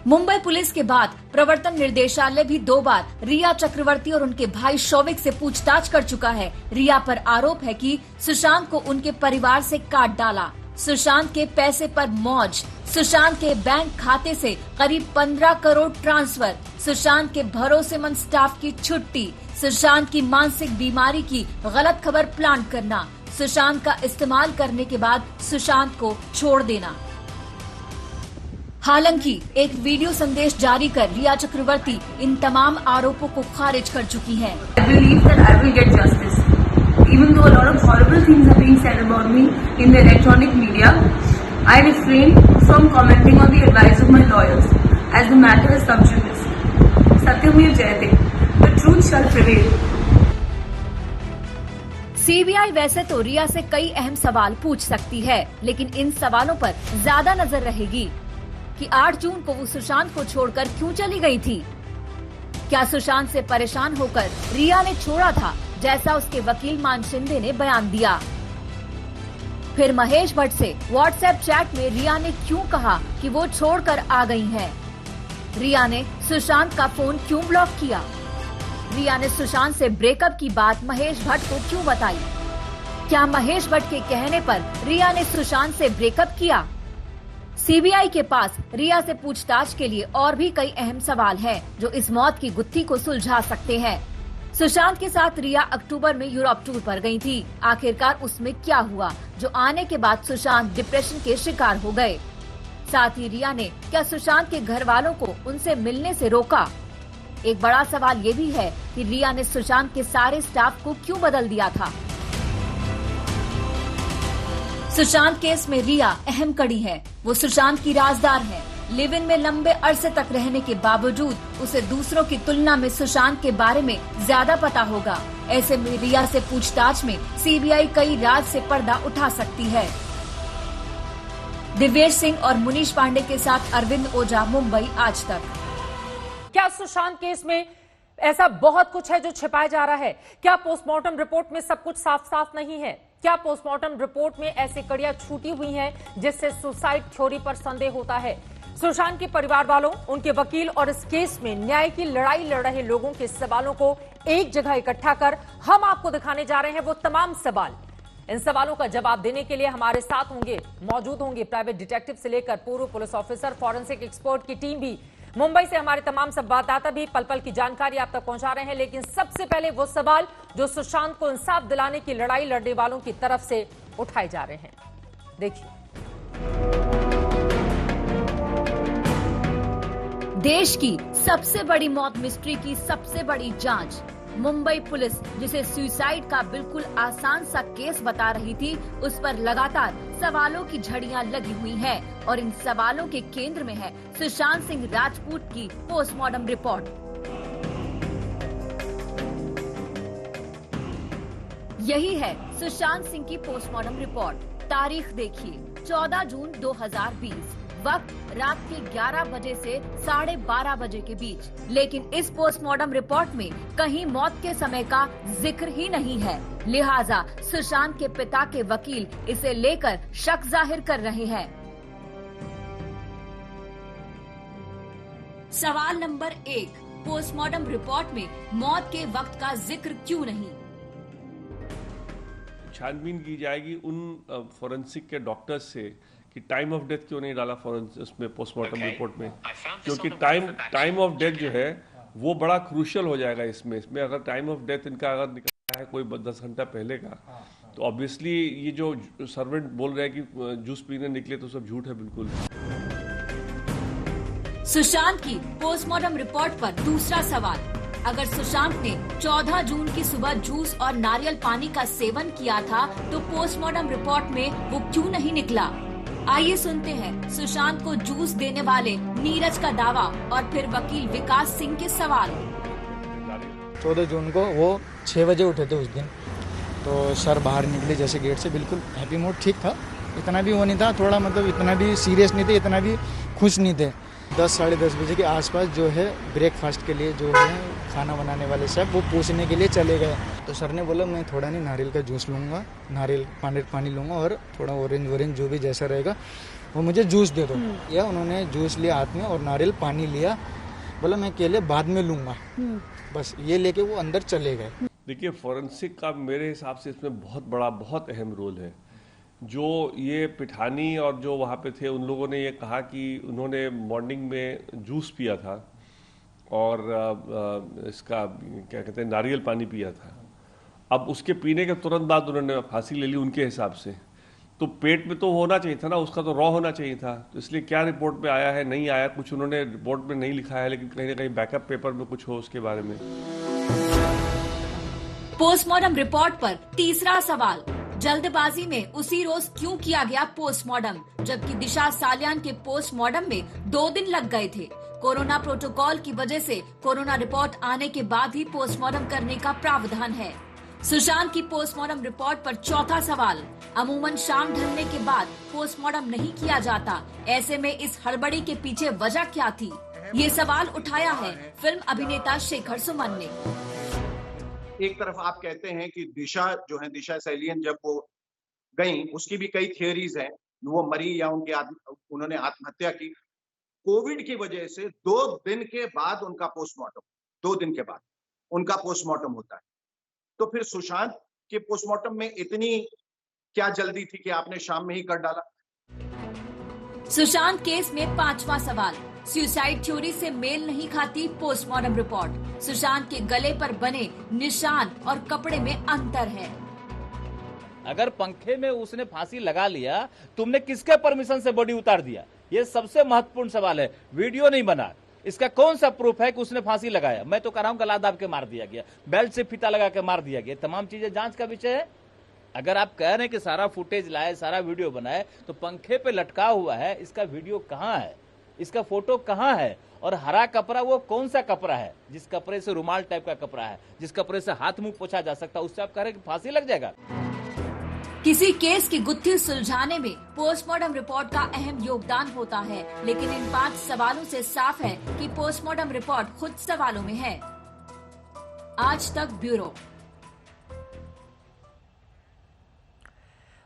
मुंबई पुलिस के बाद प्रवर्तन निर्देशालय भी 2 बार रिया चक्रवर्ती और उनके भाई शौविक से पूछताछ कर चुका है। रिया पर आरोप है कि सुशांत को उनके परिवार से काट डाला, सुशांत के पैसे पर मौज, सुशांत के बैंक खाते से करीब 15 करोड़ ट्रांसफर, सुशांत के भरोसेमंद स्टाफ की छुट्टी, सुशांत की मानसिक बीमारी की गलत खबर प्लांट करना, सुशांत का इस्तेमाल करने के बाद सुशांत को छोड़ देना। हालांकि एक वीडियो संदेश जारी कर रिया चक्रवर्ती इन तमाम आरोपों को खारिज कर चुकी है। I believe that I will get justice. Even though a lot of horrible things are being said about me in the electronic media, I refrain from commenting on the advice of my lawyers as the matter is sub judice. Satyam Jayate, the truth shall prevail. CBI वैसे तो रिया से कई अहम सवाल पूछ सकती है, लेकिन इन सवालों पर ज्यादा नजर रहेगी कि 8 जून को वो सुशांत को छोड़कर क्यों चली गई थी। क्या सुशांत से परेशान होकर रिया ने छोड़ा था, जैसा उसके वकील मान शिंदे ने बयान दिया। फिर महेश भट्ट से व्हाट्सएप चैट में रिया ने क्यों कहा कि वो छोड़कर आ गई हैं। रिया ने सुशांत का फोन क्यों ब्लॉक किया। रिया ने सुशांत से ब्रेकअप की बात महेश भट्ट को क्यों बताई। क्या महेश भट्ट के कहने पर रिया ने सुशांत से ब्रेकअप किया। सीबीआई के पास रिया से पूछताछ के लिए और भी कई अहम सवाल हैं, जो इस मौत की गुत्थी को सुलझा सकते हैं। सुशांत के साथ रिया अक्टूबर में यूरोप टूर पर गई थी। आखिरकार उसमें क्या हुआ, जो आने के बाद सुशांत डिप्रेशन के शिकार हो गए। साथ ही रिया ने क्या सुशांत के घर वालों को उनसे मिलने से रोका। एक बड़ा सवाल ये भी है कि रिया ने सुशांत के सारे स्टाफ को क्यों बदल दिया था। सुशांत केस में रिया अहम कड़ी है। वो सुशांत की राजदार है। लिव इन में लंबे अरसे तक रहने के बावजूद उसे दूसरों की तुलना में सुशांत के बारे में ज्यादा पता होगा। ऐसे में रिया से पूछताछ में सीबीआई कई राज से पर्दा उठा सकती है। दिव्येश सिंह और मुनीश पांडे के साथ अरविंद ओझा, मुंबई आज तक। क्या सुशांत केस में ऐसा बहुत कुछ है जो छिपाया जा रहा है? क्या पोस्टमार्टम रिपोर्ट में सब कुछ साफ साफ नहीं है? क्या पोस्टमार्टम रिपोर्ट में ऐसी कड़ियां छूटी हुई हैं जिससे सुसाइड थ्योरी पर संदेह होता है? सुशांत के परिवार वालों, उनके वकील और इस केस में न्याय की लड़ाई लड़ रहे लोगों के सवालों को एक जगह इकट्ठा कर हम आपको दिखाने जा रहे हैं वो तमाम सवाल। इन सवालों का जवाब देने के लिए हमारे साथ मौजूद होंगे प्राइवेट डिटेक्टिव से लेकर पूर्व पुलिस ऑफिसर, फॉरेंसिक एक्सपर्ट की टीम भी। मुंबई से हमारे तमाम संवाददाता भी पल पल की जानकारी आप तक पहुंचा रहे हैं। लेकिन सबसे पहले वो सवाल जो सुशांत को इंसाफ दिलाने की लड़ाई लड़ने वालों की तरफ से उठाए जा रहे हैं, देखिए। देश की सबसे बड़ी मौत मिस्ट्री की सबसे बड़ी जांच। मुंबई पुलिस जिसे सुसाइड का बिल्कुल आसान सा केस बता रही थी, उस पर लगातार सवालों की झड़ियां लगी हुई हैं और इन सवालों के केंद्र में है सुशांत सिंह राजपूत की पोस्टमार्टम रिपोर्ट। यही है सुशांत सिंह की पोस्टमार्टम रिपोर्ट। तारीख देखिए 14 जून 2020, वक्त रात के 11 बजे से 12:30 बजे के बीच। लेकिन इस पोस्टमार्टम रिपोर्ट में कहीं मौत के समय का जिक्र ही नहीं है। लिहाजा सुशांत के पिता के वकील इसे लेकर शक जाहिर कर रहे हैं। सवाल नंबर 1, पोस्टमार्टम रिपोर्ट में मौत के वक्त का जिक्र क्यों नहीं? छानबीन की जाएगी उन फोरेंसिक के डॉक्टर्स से कि टाइम ऑफ डेथ क्यों नहीं डाला उसमें पोस्टमार्टम रिपोर्ट में, क्योंकि टाइम ऑफ डेथ जो है वो बड़ा क्रूशियल हो जाएगा इसमें अगर टाइम ऑफ डेथ इनका अगर निकला है कोई 10 घंटा पहले का, तो ऑब्वियसली ये जो सर्वेंट बोल रहे हैं कि जूस पीने निकले तो सब झूठ है बिल्कुल। सुशांत की पोस्टमार्टम रिपोर्ट पर दूसरा सवाल, अगर सुशांत ने 14 जून की सुबह जूस और नारियल पानी का सेवन किया था तो पोस्टमार्टम रिपोर्ट में वो क्यों नहीं निकला? आइए सुनते हैं सुशांत को जूस देने वाले नीरज का दावा और फिर वकील विकास सिंह के सवाल। 14 जून को वो 6 बजे उठे थे उस दिन, तो सर बाहर निकले जैसे गेट से, बिल्कुल हैप्पी मूड ठीक था, इतना भी वो नहीं था, थोड़ा मतलब इतना भी सीरियस नहीं थे, इतना भी खुश नहीं थे। 10 साढ़े 10 बजे के आसपास जो है ब्रेकफास्ट के लिए जो है खाना बनाने वाले साहब वो पूछने के लिए चले गए, तो सर ने बोला मैं थोड़ा नहीं नारियल का जूस लूँगा, नारियल पानी लूँगा और थोड़ा ऑरेंज जो भी जैसा रहेगा वो मुझे जूस दे दो। या उन्होंने जूस लिया हाथ में और नारियल पानी लिया, बोला मैं केले बाद में लूँगा, बस ये लेके वो अंदर चले गए। देखिए फॉरेंसिक का मेरे हिसाब से इसमें बहुत अहम रोल है। जो ये पिठानी और जो वहाँ पे थे उन लोगों ने ये कहा कि उन्होंने मॉर्निंग में जूस पिया था और इसका क्या कहते हैं नारियल पानी पिया था। अब उसके पीने के तुरंत बाद उन्होंने फांसी ले ली उनके हिसाब से, तो पेट में तो होना चाहिए था ना, उसका तो रॉ होना चाहिए था। तो इसलिए क्या रिपोर्ट में आया है नहीं आया, कुछ उन्होंने रिपोर्ट में नहीं लिखा है, लेकिन कहीं ना कहीं बैकअप पेपर में कुछ हो उसके बारे में। पोस्टमार्टम रिपोर्ट पर तीसरा सवाल, जल्दबाजी में उसी रोज क्यों किया गया पोस्टमार्टम, जबकि दिशा सालियान के पोस्टमार्टम में 2 दिन लग गए थे। कोरोना प्रोटोकॉल की वजह से कोरोना रिपोर्ट आने के बाद ही पोस्टमार्टम करने का प्रावधान है। सुशांत की पोस्टमार्टम रिपोर्ट पर चौथा सवाल, अमूमन शाम ढलने के बाद पोस्टमार्टम नहीं किया जाता, ऐसे में इस हड़बड़ी के पीछे वजह क्या थी? ये सवाल उठाया है फिल्म अभिनेता शेखर सुमन ने। एक तरफ आप कहते हैं कि दिशा सालियान जब वो गई उसकी भी कई थियरीज हैं, वो मरी या उन्होंने आत्महत्या की। कोविड की वजह से 2 दिन के बाद उनका पोस्टमार्टम, 2 दिन के बाद उनका पोस्टमार्टम होता है। तो फिर सुशांत के पोस्टमार्टम में इतनी क्या जल्दी थी कि आपने शाम में ही कर डाला? सुशांत केस में 5वां सवाल, सुसाइड थ्योरी से मेल नहीं खाती पोस्टमार्टम रिपोर्ट। सुशांत के गले पर बने निशान और कपड़े में अंतर है। अगर पंखे में उसने फांसी लगा लिया, तुमने किसके परमिशन से बॉडी उतार दिया? ये सबसे महत्वपूर्ण सवाल है। वीडियो नहीं बना, इसका कौन सा प्रूफ है कि उसने फांसी लगाया? मैं तो कह रहा हूं गला दाब के मार दिया गया, बेल्ट से फीता लगा के मार दिया गया। तमाम चीजें जांच का विषय है। अगर आप कह रहे हैं कि सारा फुटेज लाए, सारा वीडियो बनाए, तो पंखे पे लटका हुआ है, इसका वीडियो कहां है, इसका फोटो कहां है? और हरा कपड़ा वो कौन सा कपड़ा है? जिस कपड़े से रुमाल टाइप का कपड़ा है, जिस कपड़े से हाथ मुंह पोंछा जा सकता है, उससे आप कह रहे हैं कि फांसी लग जाएगा? किसी केस की गुत्थी सुलझाने में पोस्टमार्टम रिपोर्ट का अहम योगदान होता है, लेकिन इन 5 सवालों से साफ है कि पोस्टमार्टम रिपोर्ट खुद सवालों में है। आज तक ब्यूरो।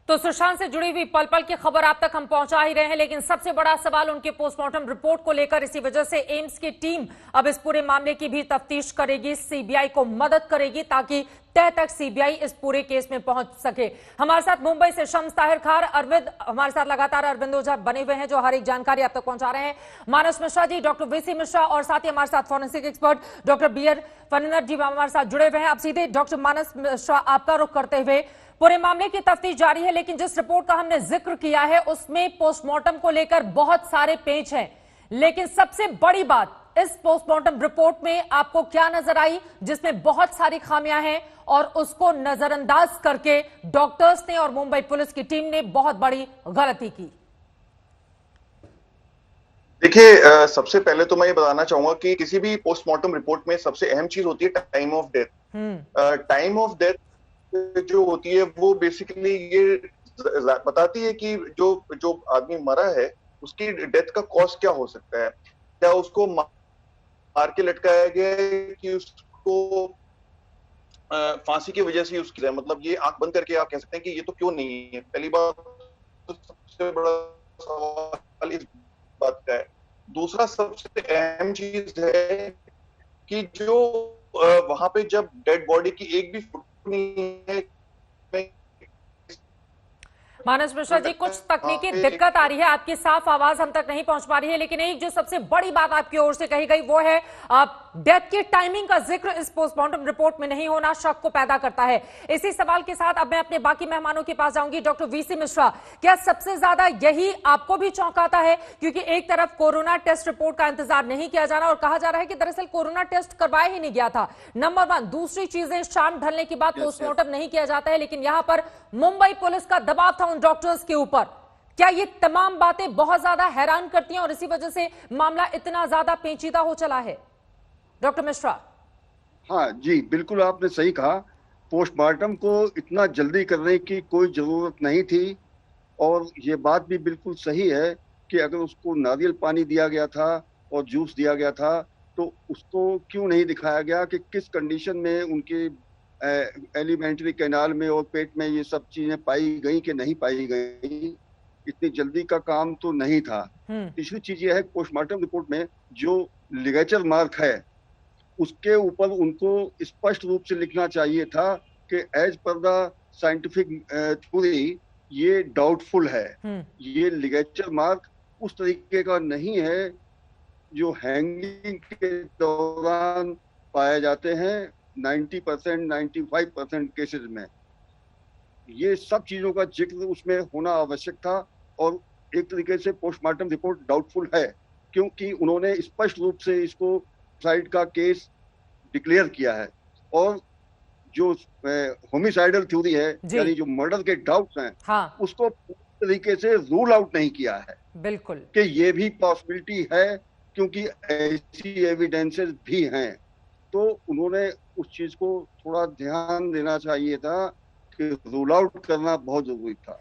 तो सुशांत से जुड़ी हुई पल पल की खबर आप तक हम पहुंचा ही रहे हैं, लेकिन सबसे बड़ा सवाल उनके पोस्टमार्टम रिपोर्ट को लेकर, इसी वजह से एम्स की टीम अब इस पूरे मामले की भी तफ्तीश करेगी, सीबीआई को मदद करेगी ताकि तह तक सीबीआई इस पूरे केस में पहुंच सके। हमारे साथ मुंबई से शम्स ताहिर खान, अरविंद हमारे साथ लगातार अरविंद ओझा बने हुए हैं जो हर एक जानकारी आप तक पहुंचा रहे हैं। मानस मिश्रा जी, डॉक्टर वीसी मिश्रा और साथ ही हमारे साथ forensic expert doctor B R Phanindar जी हमारे साथ जुड़े हुए हैं। अब सीधे डॉक्टर मानस मिश्रा आपका रुख करते हुए, पूरे मामले की तफ्तीश जारी है, लेकिन जिस रिपोर्ट का हमने जिक्र किया है उसमें पोस्टमार्टम को लेकर बहुत सारे पेच हैं, लेकिन सबसे बड़ी बात इस पोस्टमार्टम रिपोर्ट में आपको क्या नजर आई जिसमें बहुत सारी खामियां हैं और उसको नजरअंदाज करके डॉक्टर्स ने और मुंबई पुलिस की टीम ने बहुत बड़ी गलती की? देखिए, सबसे पहले तो मैं ये बताना चाहूंगा कि किसी भी पोस्टमार्टम रिपोर्ट में सबसे अहम चीज होती है time of death. Time of death जो होती है वो बेसिकली ये बताती है कि जो आदमी मरा है उसकी डेथ का कॉज क्या हो सकता है। क्या उसको मार के लटकाया गया है कि उसको फांसी की वजह से उसकी, मतलब ये आंख बंद करके आप कह सकते हैं कि ये तो क्यों नहीं है। पहली बात तो सबसे बड़ा सवाल इस बात का है। दूसरा सबसे अहम चीज है कि जो वहां पे जब डेड बॉडी की एक भी फोटो नहीं है। मानस मिश्रा जी, कुछ तकनीकी दिक्कत आ रही है, आपकी साफ आवाज हम तक नहीं पहुंच पा रही है, लेकिन एक जो सबसे बड़ी बात आपकी ओर से कही गई वो है डेथ की टाइमिंग का जिक्र इस पोस्टमार्टम रिपोर्ट में नहीं होना शक को पैदा करता है। इसी सवाल के साथ अब मैं अपने बाकी मेहमानों के पास जाऊंगी। डॉक्टर वीसी मिश्रा, क्या सबसे ज्यादा यही आपको भी चौंकाता है? क्योंकि एक तरफ कोरोना टेस्ट रिपोर्ट का इंतजार नहीं किया जा रहा और कहा जा रहा है कि दरअसल कोरोना टेस्ट करवाया ही नहीं गया था, नंबर 1। दूसरी चीजें, शाम ढलने के बाद पोस्टमार्टम नहीं किया जाता है, लेकिन यहां पर मुंबई पुलिस का दबाव था उन डॉक्टर्स के ऊपर। क्या ये तमाम बातें बहुत ज्यादा हैरान करती हैं और इसी वजह से मामला इतना ज्यादा पेचीदा हो चला है? डॉक्टर मिश्रा। हाँ जी, बिल्कुल आपने सही कहा। पोस्टमार्टम को इतना जल्दी करने की कोई जरूरत नहीं थी और ये बात भी बिल्कुल सही है कि अगर उसको नारियल पानी दिया गया था और जूस दिया गया था तो उसको क्यों नहीं दिखाया गया कि किस कंडीशन में उनके एलिमेंट्री कैनाल में और पेट में ये सब चीजें पाई गई कि नहीं पाई गई। इतनी जल्दी का काम तो नहीं था। तीसरी चीज ये है, पोस्टमार्टम रिपोर्ट में जो लिगेचर मार्क है उसके ऊपर उनको स्पष्ट रूप से लिखना चाहिए था कि as per the scientific theory ये डाउटफुल है। ये लिगेचर मार्क उस तरीके का नहीं है जो हैंगिंग के दौरान पाए जाते हैं 90% 95% केसेस में। ये सब चीजों का जिक्र उसमें होना आवश्यक था और एक तरीके से पोस्टमार्टम रिपोर्ट डाउटफुल है क्योंकि उन्होंने स्पष्ट रूप से इसको सुसाइड का केस डिक्लेयर किया है और जो होमिसाइडल थ्योरी है यानी जो मर्डर के डाउट्स हैं उसको पूरी तरीके से रूल आउट नहीं किया है। बिल्कुल कि ये भी पॉसिबिलिटी है क्योंकि ऐसी एविडेंसेस भी हैं। तो उन्होंने उस चीज को थोड़ा ध्यान देना चाहिए था कि रूल आउट करना बहुत जरूरी था।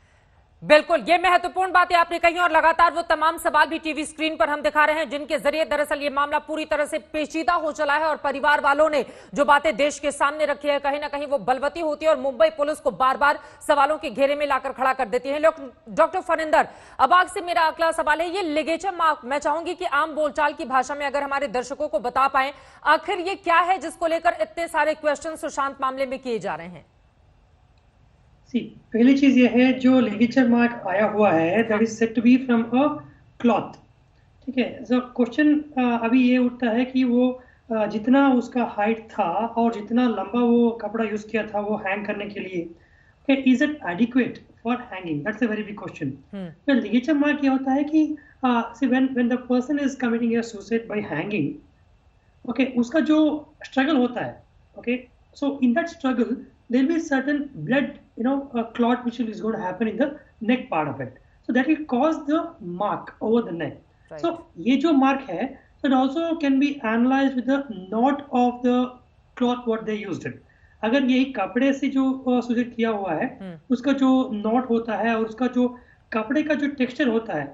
बिल्कुल, ये महत्वपूर्ण बातें आपने कही और लगातार वो तमाम सवाल भी टीवी स्क्रीन पर हम दिखा रहे हैं जिनके जरिए दरअसल ये मामला पूरी तरह से पेचीदा हो चला है और परिवार वालों ने जो बातें देश के सामने रखी है कहीं ना कहीं वो बलवती होती है और मुंबई पुलिस को बार बार सवालों के घेरे में लाकर खड़ा कर देती है। डॉक्टर फनिंदर, अब आग से मेरा अगला सवाल है, ये लिगेचर मार्क मैं चाहूंगी कि आम बोलचाल की भाषा में अगर हमारे दर्शकों को बता पाए आखिर ये क्या है जिसको लेकर इतने सारे क्वेश्चन सुशांत मामले में किए जा रहे हैं? पहली चीज ये है, जो लिगेचर मार्क आया हुआ है that is said to be from a cloth. ठीक है, सो क्वेश्चन अभी ये उठता है कि वो जितना उसका हाइट था और जितना लंबा वो कपड़ा यूज किया था वो हैंग करने के लिए, is it adequate for hanging? That's a very big question. Well, ligature mark ये होता है कि see when the person is committing a suicide by hanging, okay, उसका जो struggle होता है, okay, so in that struggle there will be certain blood, clot which is going to happen in the neck part of it. So that will cause the mark over the neck. Right. So ये जो mark है, so it also can be analyzed with the knot of the cloth what they used it. अगर यही कपड़े से जो suicide किया हुआ है, उसका जो नॉट होता है और उसका जो कपड़े का जो टेक्सचर होता है,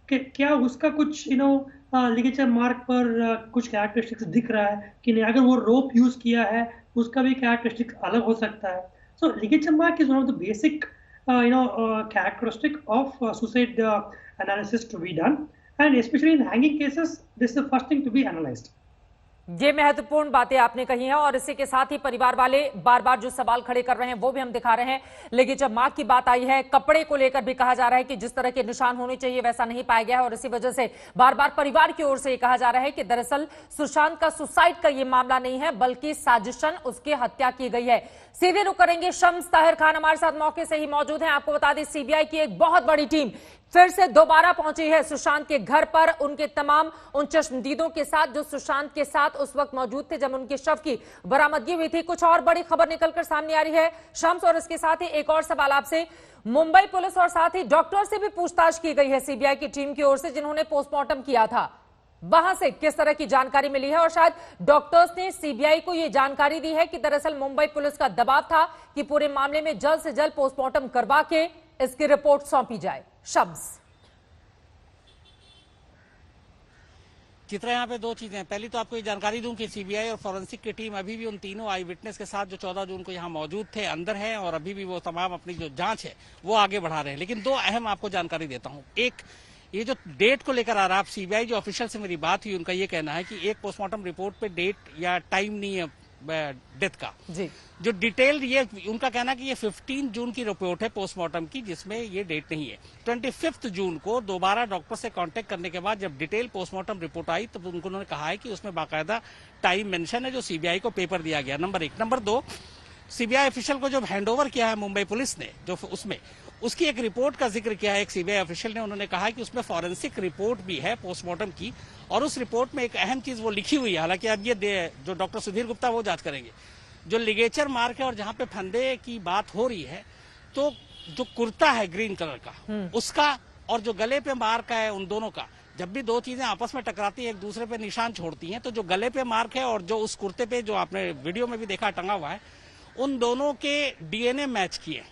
कि क्या उसका कुछ लिगेचर मार्क पर कुछ कैरेक्टरिस्टिक्स दिख रहा है कि नहीं? अगर वो रोप यूज किया है उसका भी कैरेक्टरिस्टिक्स अलग हो सकता है. So ligature mark is one of the basic characteristic of suicide analysis to be done, and especially in hanging cases this is the first thing to be analyzed. ये महत्वपूर्ण बातें आपने कही हैं और इसी के साथ ही परिवार वाले बार बार जो सवाल खड़े कर रहे हैं वो भी हम दिखा रहे हैं. लेकिन जब मार्क की बात आई है, कपड़े को लेकर भी कहा जा रहा है कि जिस तरह के निशान होने चाहिए वैसा नहीं पाया गया है और इसी वजह से बार बार परिवार की ओर से कहा जा रहा है कि दरअसल सुशांत का सुसाइड का ये मामला नहीं है बल्कि साजिशन उसकी हत्या की गई है. सीधे रुक करेंगे. शम्स ताहिर खान हमारे साथ मौके से ही मौजूद हैं. आपको बता दें सीबीआई की एक बहुत बड़ी टीम फिर से दोबारा पहुंची है सुशांत के घर पर, उनके तमाम उन चश्मदीदों के साथ जो सुशांत के साथ उस वक्त मौजूद थे जब उनके शव की बरामदगी हुई थी. कुछ और बड़ी खबर निकलकर सामने आ रही है शम्स, और इसके साथ ही एक और सवाल आपसे. मुंबई पुलिस और साथ ही डॉक्टर से भी पूछताछ की गई है सीबीआई की टीम की ओर से जिन्होंने पोस्टमार्टम किया था. वहां से किस तरह की जानकारी मिली है और शायद डॉक्टर्स ने सीबीआई को यह जानकारी दी है कि दरअसल मुंबई पुलिस का दबाव था कि पूरे मामले में जल्द से जल्द पोस्टमार्टम करवा के इसकी रिपोर्ट सौंपी जाए. शम्स. चित्रा, यहाँ पे दो चीजें हैं. पहली तो आपको ये जानकारी दूं कि सीबीआई और फॉरेंसिक की टीम अभी भी उन तीनों आई विटनेस के साथ जो 14 जून को यहाँ मौजूद थे अंदर है और अभी भी वो तमाम अपनी जो जांच है वो आगे बढ़ा रहे हैं. लेकिन दो अहम आपको जानकारी देता हूँ. एक, ये जो डेट को लेकर आ रहा है, सीबीआई जो ऑफिशियल से मेरी बात हुई उनका ये कहना है कि एक पोस्टमार्टम रिपोर्ट पे डेट या टाइम नहीं है डेथ का जी. जो डिटेल, ये उनका कहना कि ये 15 जून की रिपोर्ट है पोस्टमार्टम की जिसमें ये डेट नहीं है. 25 जून को दोबारा डॉक्टर से कांटेक्ट करने के बाद जब डिटेल पोस्टमार्टम रिपोर्ट आई तब उन्होंने कहा है कि उसमें बाकायदा टाइम मेंशन है जो सीबीआई को पेपर दिया गया. नंबर 1. नंबर 2, सीबीआई ऑफिशियल को जब हैंडओवर किया है मुंबई पुलिस ने, जो उसमें उसकी एक रिपोर्ट का जिक्र किया है एक सीबीआई ऑफिशियल ने. उन्होंने कहा कि उसमें फॉरेंसिक रिपोर्ट भी है पोस्टमार्टम की और उस रिपोर्ट में एक अहम चीज वो लिखी हुई है. हालांकि अब ये जो डॉक्टर सुधीर गुप्ता वो जांच करेंगे. जो लिगेचर मार्क है और जहां पे फंदे की बात हो रही है, तो जो कुर्ता है ग्रीन कलर का उसका और जो गले पे मार्क है उन दोनों का, जब भी दो चीजें आपस में टकराती है एक दूसरे पे निशान छोड़ती हैं, तो जो गले पे मार्क है और जो उस कुर्ते पे जो आपने वीडियो में भी देखा टंगा हुआ है, उन दोनों के डीएनए मैच किए.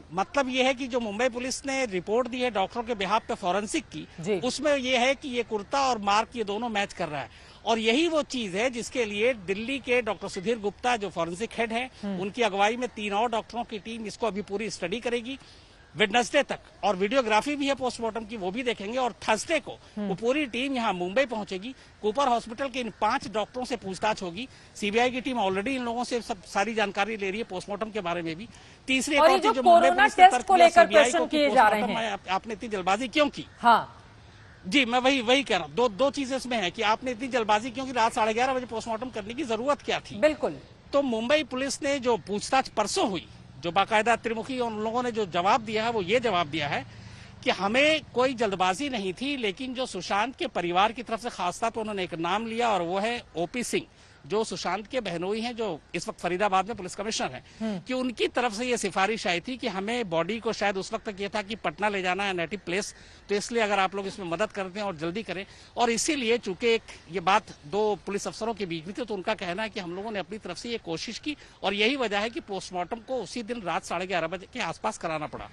मतलब ये है कि जो मुंबई पुलिस ने रिपोर्ट दी है डॉक्टरों के बिहाफ पे फॉरेंसिक की, उसमें ये है कि ये कुर्ता और मार्क ये दोनों मैच कर रहा है. और यही वो चीज है जिसके लिए दिल्ली के डॉक्टर सुधीर गुप्ता जो फॉरेंसिक हेड है, उनकी अगुवाई में 3 और डॉक्टरों की टीम इसको अभी पूरी स्टडी करेगी वेडनेसडे तक. और वीडियोग्राफी भी है पोस्टमार्टम की, वो भी देखेंगे. और थर्सडे को वो पूरी टीम यहाँ मुंबई पहुंचेगी. कूपर हॉस्पिटल के इन 5 डॉक्टरों से पूछताछ होगी. सीबीआई की टीम ऑलरेडी इन लोगों से सब सारी जानकारी ले रही है पोस्टमार्टम के बारे में भी. तीसरी और जो कोरोना टेस्ट को लेकर क्वेश्चन किए जा रहे हैं, आपने इतनी जल्दबाजी क्यों की? हाँ जी, मैं वही कह रहा हूँ. दो चीजें इसमें है कि आपने इतनी जल्दबाजी क्यों की, रात 11:30 बजे पोस्टमार्टम करने की जरूरत क्या थी? बिल्कुल. तो मुंबई पुलिस ने जो पूछताछ परसों हुई, जो बाकायदा त्रिमुखी उन लोगों ने जो जवाब दिया है वो ये जवाब दिया है कि हमें कोई जल्दबाजी नहीं थी, लेकिन जो सुशांत के परिवार की तरफ से खासतौर पर उन्होंने एक नाम लिया और वो है ओपी सिंह, जो सुशांत के बहनोई हैं, जो इस वक्त फरीदाबाद में पुलिस कमिश्नर हैं, कि उनकी तरफ से ये सिफारिश आई थी कि हमें बॉडी को शायद उस वक्त तक ये था कि पटना ले जाना है नेटिव प्लेस, तो इसलिए अगर आप लोग इसमें मदद करते हैं और जल्दी करें. और इसीलिए चूंकि ये बात 2 पुलिस अफसरों के बीच में थी, तो उनका कहना है कि हम लोगों ने अपनी तरफ से ये कोशिश की और यही वजह है कि पोस्टमार्टम को उसी दिन रात 11:30 बजे के आसपास कराना पड़ा.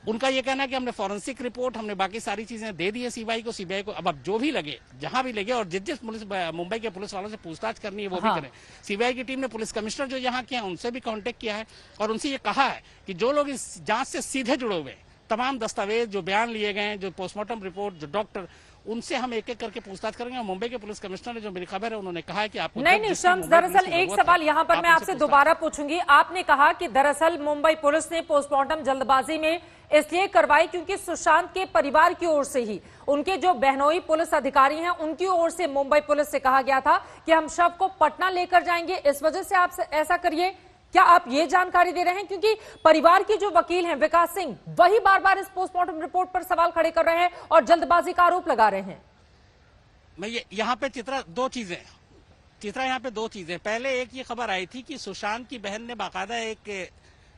उनका ये कहना है कि हमने फॉरेंसिक रिपोर्ट, हमने बाकी सारी चीजें दे दी है सीबीआई को. सीबीआई को अब जो भी लगे, जहां भी लगे और जिस पुलिस मुंबई के पुलिस वालों से पूछताछ करनी है वो भी करें. सीबीआई की टीम ने पुलिस कमिश्नर जो यहाँ के हैं उनसे भी कांटेक्ट किया है और उनसे ये कहा है कि जो लोग इस जांच से सीधे जुड़े हुए तमाम दस्तावेज, जो बयान लिए गए, जो पोस्टमार्टम रिपोर्ट, जो डॉक्टर, उनसे हम एक एक करके पूछताछ करेंगे. और मुंबई के पुलिस कमिश्नर ने, जो मेरी खबर है, उन्होंने कहा है कि आपको नहीं शम्स, दरअसल एक सवाल यहाँ पर मैं आपसे दोबारा पूछूंगी. आपने कहा कि दरअसल मुंबई पुलिस ने पोस्टमार्टम जल्दबाजी में इसलिए करवाई क्योंकि सुशांत के परिवार की ओर से ही, उनके जो बहनोई पुलिस अधिकारी हैं उनकी ओर से मुंबई पुलिस से कहा गया था कि हम शव को पटना लेकर जाएंगे, इस वजह से आप ऐसा करिए. क्या आप ये जानकारी दे रहे हैं? क्योंकि परिवार की जो वकील हैं विकास सिंह, वही बार बार इस पोस्टमार्टम रिपोर्ट पर सवाल खड़े कर रहे हैं और जल्दबाजी का आरोप लगा रहे हैं। मैं यहाँ पे चित्रा यहाँ पे दो चीजें। पहले एक ये खबर आई थी कि सुशांत की बहन ने बाकायदा एक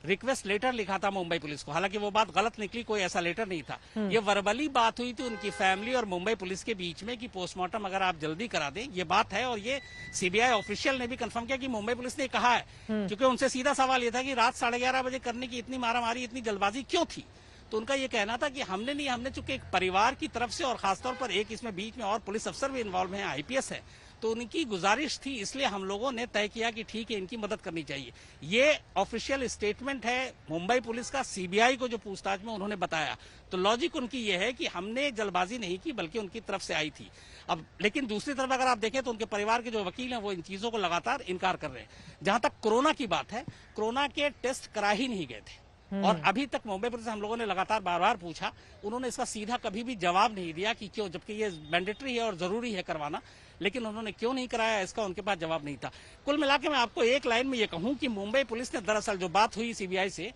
रिक्वेस्ट लेटर लिखा था मुंबई पुलिस को, हालांकि वो बात गलत निकली, कोई ऐसा लेटर नहीं था। ये वर्बली बात हुई थी उनकी फैमिली और मुंबई पुलिस के बीच में कि पोस्टमार्टम अगर आप जल्दी करा दें, ये बात है। और ये सीबीआई ऑफिशियल ने भी कंफर्म किया कि मुंबई पुलिस ने कहा है, क्योंकि उनसे सीधा सवाल ये था कि रात 11:30 बजे करने की इतनी मारामारी, इतनी जल्दबाजी क्यों थी। तो उनका ये कहना था कि हमने चूंकि एक परिवार की तरफ से और खासतौर पर एक इसमें बीच में और पुलिस अफसर भी इन्वॉल्व है, आईपीएस है, तो उनकी गुजारिश थी, इसलिए हम लोगों ने तय किया कि ठीक है, इनकी मदद करनी चाहिए। ये ऑफिशियल स्टेटमेंट है मुंबई पुलिस का, सीबीआई को जो पूछताछ में उन्होंने बताया। तो लॉजिक उनकी ये है कि हमने जल्दबाजी नहीं की, बल्कि उनकी तरफ से आई थी। अब लेकिन दूसरी तरफ अगर आप देखें तो उनके परिवार के जो वकील हैं वो इन चीजों को लगातार इनकार कर रहे हैं। जहां तक कोरोना की बात है, कोरोना के टेस्ट करा ही नहीं गए थे और अभी तक मुंबई पुलिस से हम लोगों ने लगातार बार पूछा, उन्होंने इसका सीधा कभी भी जवाब नहीं दिया कि क्यों, जबकि ये मैंडेटरी है और जरूरी है करवाना, लेकिन उन्होंने क्यों नहीं कराया इसका उनके पास जवाब नहीं था। कुल मिला के मैं आपको एक लाइन में ये कहूं कि मुंबई पुलिस ने दरअसल जो बात हुई सीबीआई से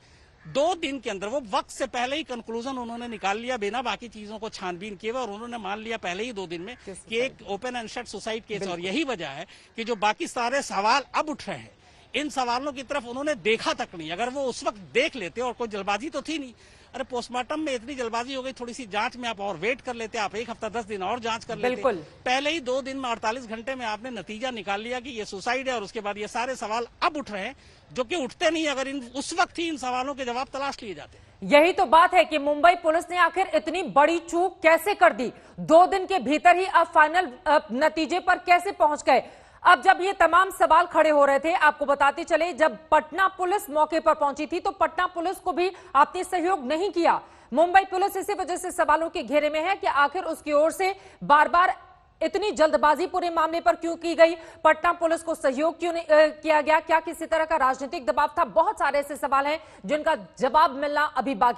2 दिन के अंदर, वो वक्त से पहले ही कंक्लूजन उन्होंने निकाल लिया बिना बाकी चीजों को छानबीन किए, और उन्होंने मान लिया पहले ही 2 दिन में कि एक open and shut suicide case. और यही वजह है कि जो बाकी सारे सवाल अब उठ रहे हैं, इन सवालों की तरफ उन्होंने देखा तक नहीं। अगर वो उस वक्त देख लेते, और कोई जल्दबाजी तो थी नहीं, अरे पोस्टमार्टम में इतनी जल्दबाजी हो गई, थोड़ी सी जांच में आप और वेट कर लेते, आप 1 हफ्ता 10 दिन और जांच कर लेते। पहले ही 2 दिन में 48 घंटे में आपने नतीजा निकाल लिया कि ये सुसाइड है, और उसके बाद ये सारे सवाल अब उठ रहे हैं जो कि उठते नहीं अगर उस वक्त ही इन सवालों के जवाब तलाश लिए जाते। यही तो बात है कि मुंबई पुलिस ने आखिर इतनी बड़ी चूक कैसे कर दी, 2 दिन के भीतर ही अब फाइनल नतीजे पर कैसे पहुंच गए। अब जब ये तमाम सवाल खड़े हो रहे थे, आपको बताते चले, जब पटना पुलिस मौके पर पहुंची थी तो पटना पुलिस को भी आपने सहयोग नहीं किया। मुंबई पुलिस इसी वजह से सवालों के घेरे में है कि आखिर उसकी ओर से बार बार इतनी जल्दबाजी पूरे मामले पर क्यों की गई, पटना पुलिस को सहयोग क्यों नहीं किया गया, क्या किसी तरह का राजनीतिक दबाव था। बहुत सारे ऐसे सवाल हैं जिनका जवाब मिलना अभी बाकी है।